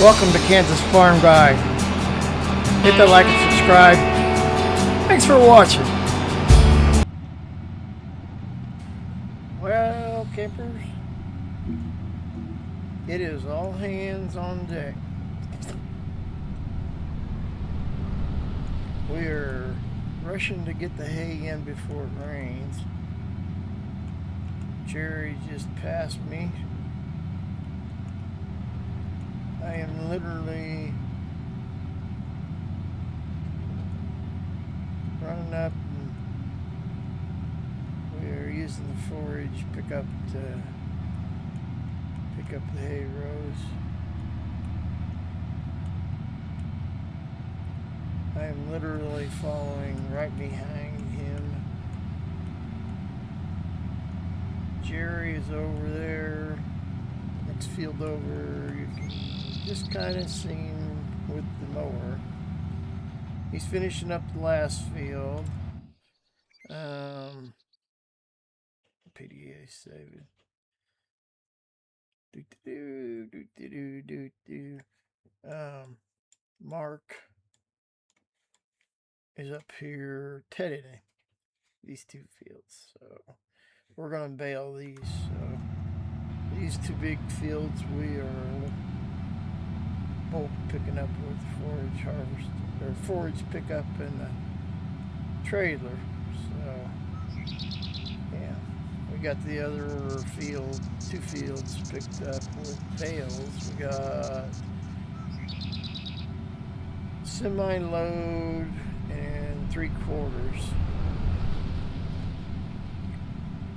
Welcome to Kansas Farm Guy. Hit that like and subscribe. Thanks for watching. Well, campers, it is all hands on deck. We're rushing to get the hay in before it rains. Jerry just passed me. I am literally running up, and we are using the forage pickup to pick up the hay rows. I am literally following right behind him. Jerry is over there, next field over. You can just kind of see him with the mower. He's finishing up the last field. PDA save it. Mark is up here today. These two fields, so we're gonna bale these. So these two big fields we are both picking up with forage harvest or forage pickup in the trailer. So yeah, we got the other field, two fields picked up with bales. We got semi-load and 3/4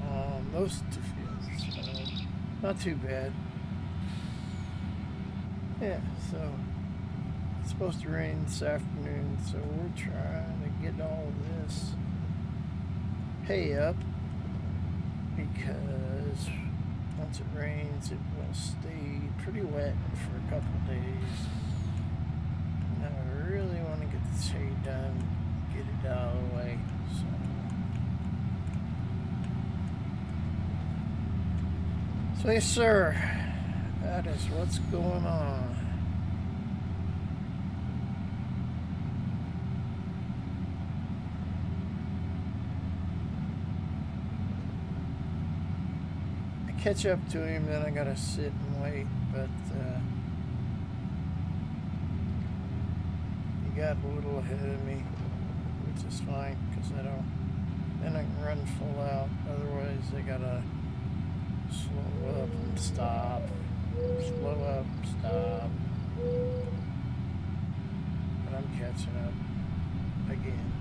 on those two fields. So not too bad. Yeah, so it's supposed to rain this afternoon, so we're trying to get all this hay up, because once it rains it will stay pretty wet for a couple days. And I really want to get this hay done, get it out of the way. So yes sir, that is what's going on. Catch up to him, then I gotta sit and wait, but he got a little ahead of me, which is fine, because then I can run full out. Otherwise I gotta slow up and stop, slow up, stop. But I'm catching up again.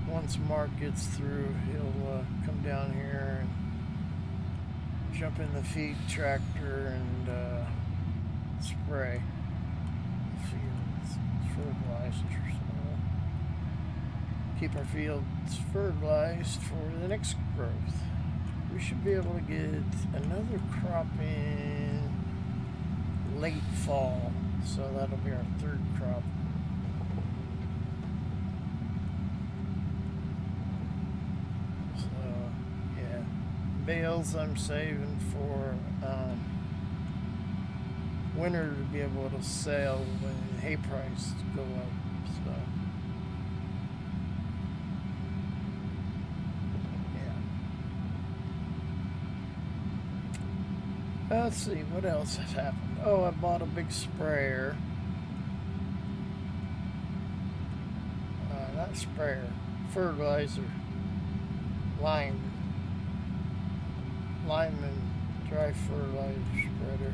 Once Mark gets through, he'll come down here and jump in the feed tractor and spray the fields, fertilizer. So keep our fields fertilized for the next growth. We should be able to get another crop in late fall, so that'll be our third crop. Bales I'm saving for winter to be able to sell when hay prices go up. So yeah. Let's see what else has happened. Oh, I bought a big sprayer. Not sprayer, fertilizer, Lyman dry fertilizer spreader.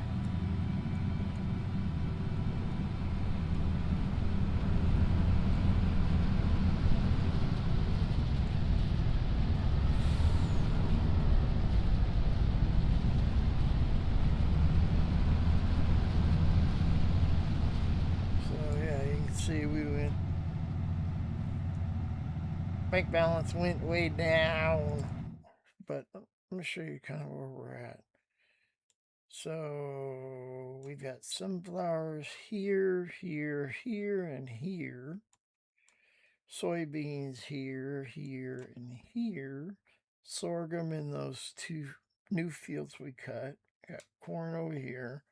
So yeah, you can see we went, bank balance went way down, but I'm going to show you kind of where we're at. So we've got sunflowers here, here, here, and here. Soybeans here, here, and here. sorghum in those 2 new fields we cut. Got corn over here.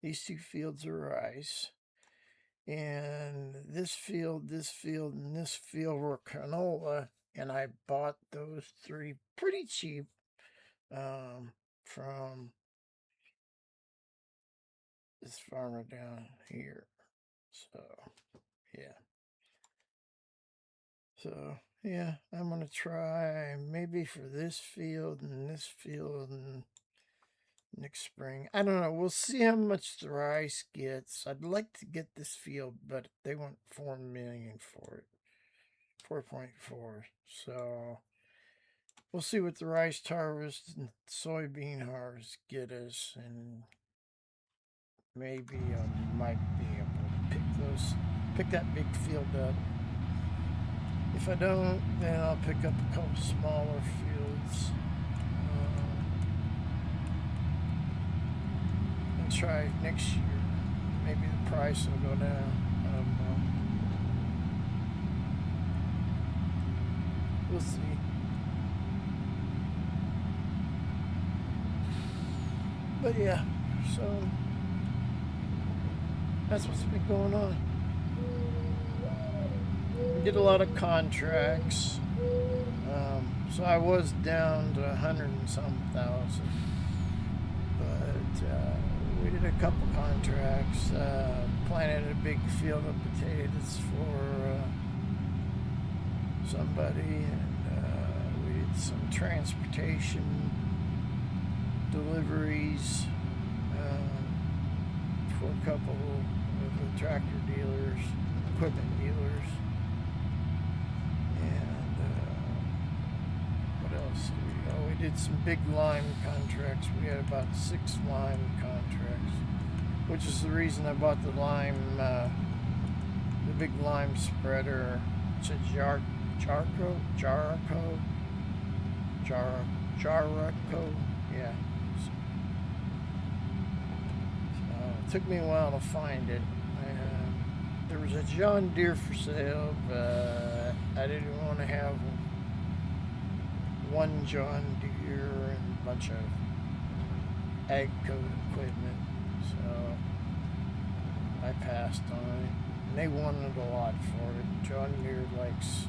These 2 fields are rice. And this field, and this field were canola. And I bought those 3 pretty cheap from this farmer down here. So, yeah. So, yeah, I'm going to try maybe for this field and this field and next spring. I don't know. We'll see how much the rice gets. I'd like to get this field, but they want $4 million for it. 4.4. So we'll see what the rice harvest and soybean harvest get us, and maybe I might be able to pick that big field up. If I don't, then I'll pick up a couple smaller fields and try next year. Maybe the price will go down. I don't know. We'll see. But yeah, so that's what's been going on. We did a lot of contracts. So I was down to 100 and some thousand. But we did a couple contracts. Planted a big field of potatoes for somebody, and we did some transportation deliveries for a couple of the tractor dealers, equipment dealers, and what else did we do? Oh, we did some big lime contracts. We had about 6 lime contracts, which is the reason I bought the lime, the big lime spreader. It's a Jaraco, yeah. It took me a while to find it. There was a John Deere for sale, but I didn't want to have one John Deere and a bunch of ag code equipment, so I passed on it. And they wanted a lot for it. John Deere likes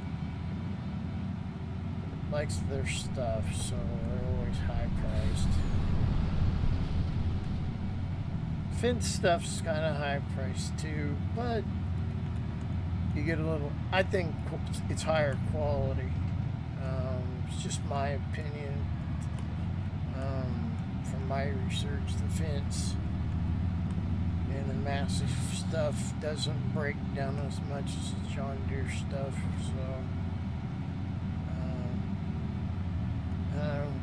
their stuff, so they're always high priced. Fence stuff's kind of high priced too, but you get a little, I think it's higher quality. It's just my opinion. From my research, the fence and the massive stuff doesn't break down as much as the John Deere stuff, so I don't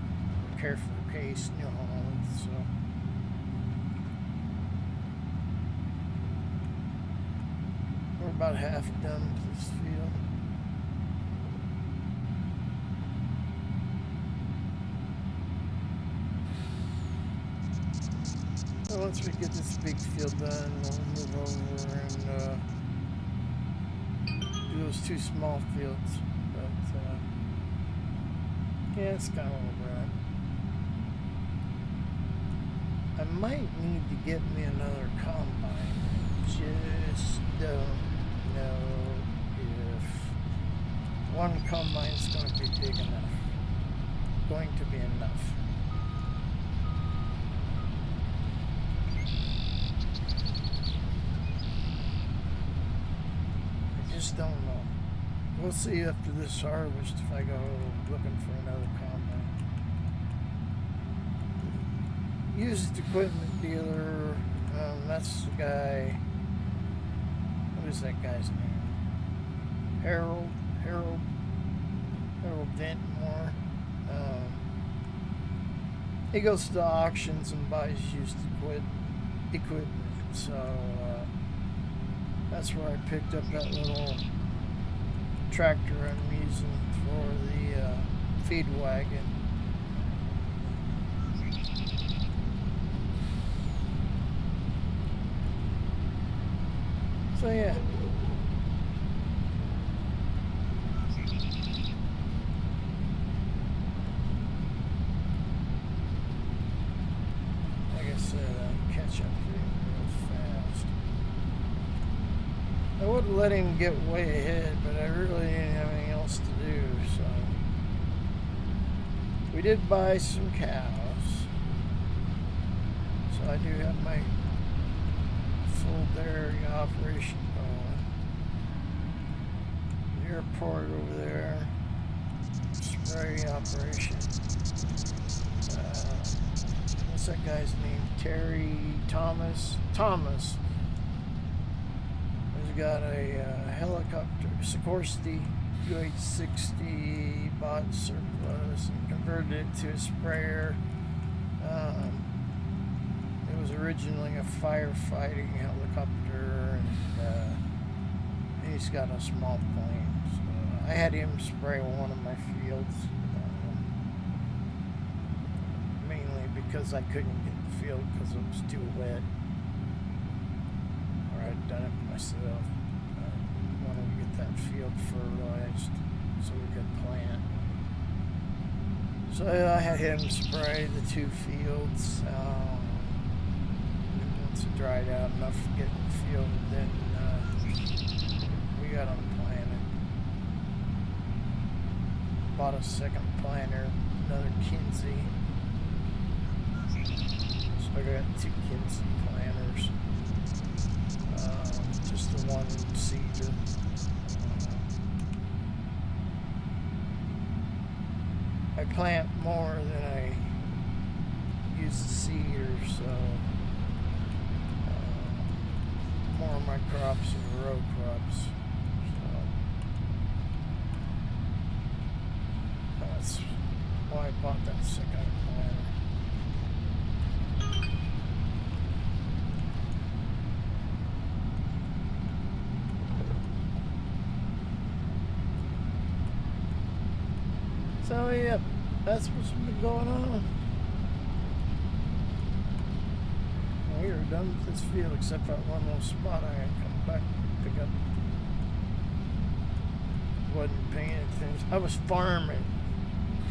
care for the case, New Holland, so. We're about half done with this field. So once we get this big field done, we'll move over and do those 2 small fields. But yeah, it's kind of over. I might need to get me another combine. Just don't know if one combine is going to be big enough. Going to be enough. I just don't know. We'll see after this harvest if I go looking for another combine. Used equipment dealer, that's the guy. What is that guy's name? Harold Ventmore. He goes to auctions and buys used equipment. So that's where I picked up that little tractor I'm using for the feed wagon. So yeah. said, I'll catch up to him real fast. I wouldn't let him get way ahead, but I really didn't have anything else to do, so. We did buy some cows. So I do have my full dairy operation going. The airport over there. Spray operation. What's that guy's name? Terry Thomas. Thomas. He's got a helicopter, Sikorsky UH-60, bought surplus and converted it to a sprayer. It was originally a firefighting helicopter, and he's got a small plane. So I had him spray one of my fields, mainly because I couldn't get the field because it was too wet. Or I'd done it myself. I wanted to get that field fertilized so we could plant. So I had him spray the 2 fields. Once it dried out enough to get in the field, then we got them planted. Bought a second planter, another Kinsey. So I got 2 Kinsey planters. Just the one seeder. I plant more than I use the seeder, so more of my crops are row crops. So that's why I bought that second planter. So yeah, that's what's been going on. We are done with this field except for that one little spot I had to come back and pick up. Wasn't paying attention. I was farming.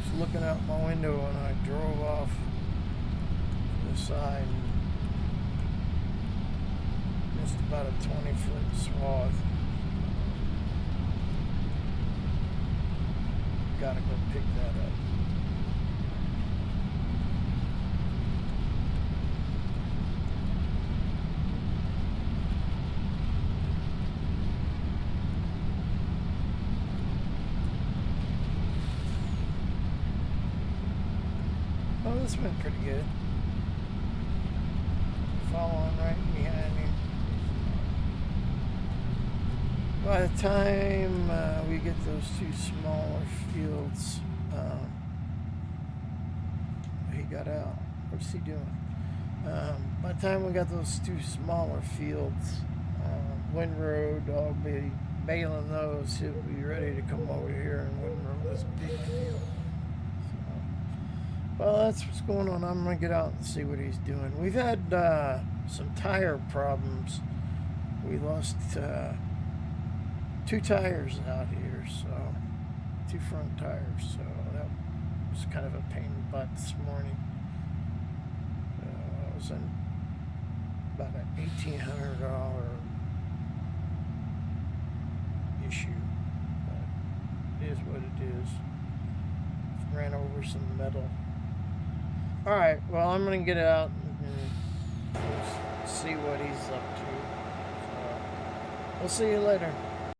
Just looking out my window and I drove off to the side and missed about a 20-foot swath. Gotta go pick that up. Oh, this went pretty good. Following right behind me. By the time we get those 2 smaller fields, he got out. What's he doing? By the time we got those 2 smaller fields, windrowed, I'll be baling those. He'll be ready to come over here and windrow this big field. So, well, that's what's going on. I'm going to get out and see what he's doing. We've had some tire problems. We lost 2 tires out here, so 2 front tires, so that was kind of a pain in the butt this morning. I was in about an $1,800 issue, but it is what it is. Ran over some metal. All right, well, I'm gonna get out and see what he's up to. So, we'll see you later.